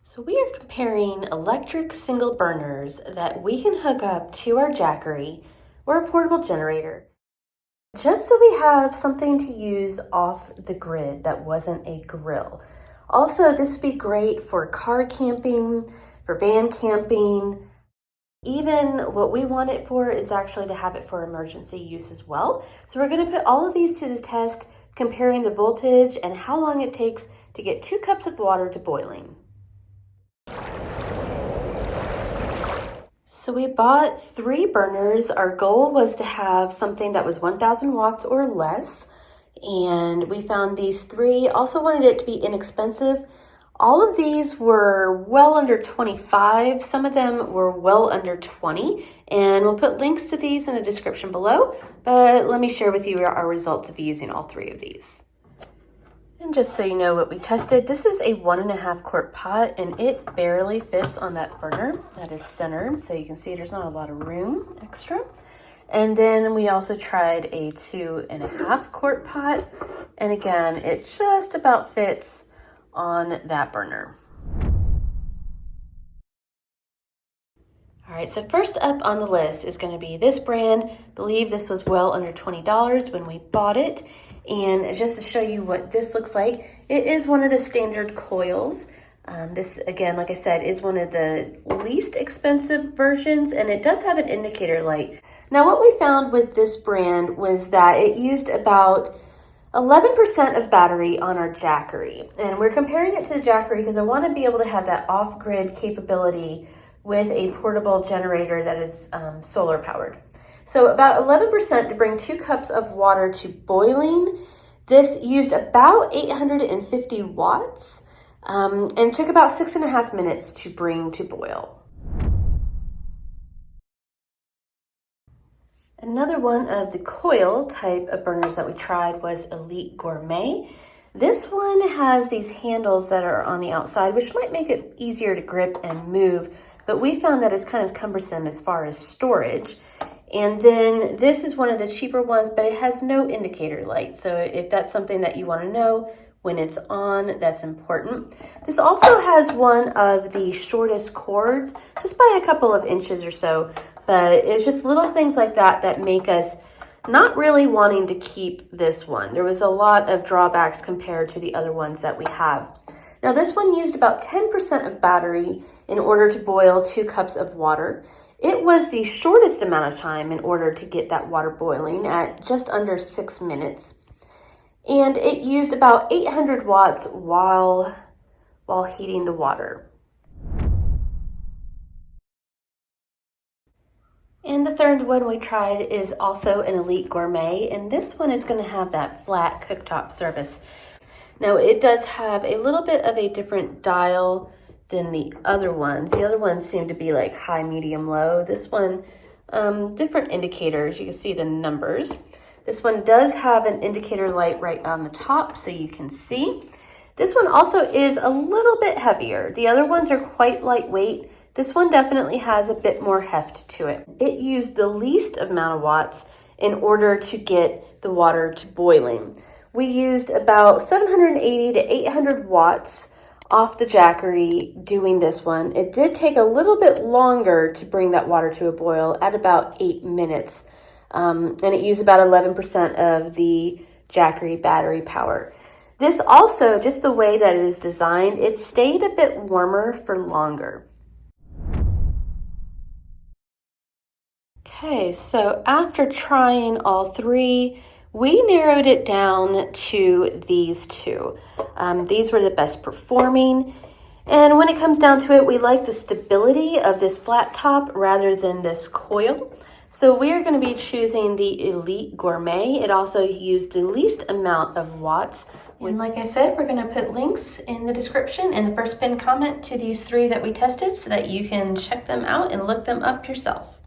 So we are comparing electric single burners that we can hook up to our Jackery or a portable generator, just so we have something to use off the grid that wasn't a grill. Also, this would be great for car camping, for van camping. Even what we want it for is actually to have it for emergency use as well. So we're going to put all of these to the test, comparing the voltage and how long it takes to get 2 cups of water to boiling. So we bought 3 burners. Our goal was to have something that was 1,000 watts or less. And we found these 3. Also wanted it to be inexpensive. All of these were well under 25. Some of them were well under 20. And we'll put links to these in the description below. But let me share with you our results of using all 3 of these. And just so you know what we tested, this is a 1.5 quart pot and it barely fits on that burner that is centered. So you can see there's not a lot of room extra. And then we also tried a 2.5 quart pot. And again, it just about fits on that burner. All right, so first up on the list is going to be this brand. I believe this was well under $20 when we bought it. And just to show you what this looks like, it is one of the standard coils. This, again, like I said, is one of the least expensive versions, and it does have an indicator light. Now, what we found with this brand was that it used about 11% of battery on our Jackery. And we're comparing it to the Jackery because I want to be able to have that off-grid capability with a portable generator that is solar powered. So about 11% to bring 2 cups of water to boiling. This used about 850 watts and took about 6.5 minutes to bring to boil. Another one of the coil type of burners that we tried was Elite Gourmet. This one has these handles that are on the outside, which might make it easier to grip and move, but we found that it's kind of cumbersome as far as storage. And then this is one of the cheaper ones, but it has no indicator light. So if that's something that you want to know when it's on, that's important. This also has one of the shortest cords, just by a couple of inches or so. But it's just little things like that that make us not really wanting to keep this one. There was a lot of drawbacks compared to the other ones that we have. Now this one used about 10% of battery in order to boil 2 cups of water. It was the shortest amount of time in order to get that water boiling at just under 6 minutes. And it used about 800 watts while heating the water. And the third one we tried is also an Elite Gourmet, and this one is going to have that flat cooktop surface. Now it does have a little bit of a different dial than the other ones. The other ones seem to be like high, medium, low. This one, different indicators. You can see the numbers. This one does have an indicator light right on the top so you can see. This one also is a little bit heavier. The other ones are quite lightweight. This one definitely has a bit more heft to it. It used the least amount of watts in order to get the water to boiling. We used about 780 to 800 watts off the Jackery doing this one. It did take a little bit longer to bring that water to a boil at about 8 minutes. And it used about 11% of the Jackery battery power. This also, just the way that it is designed, it stayed a bit warmer for longer. Okay, so after trying all 3, we narrowed it down to these 2. These were the best performing. And when it comes down to it, we like the stability of this flat top rather than this coil. So we're going to be choosing the Elite Gourmet. It also used the least amount of watts. And like I said, we're going to put links in the description and the first pinned comment to these 3 that we tested so that you can check them out and look them up yourself.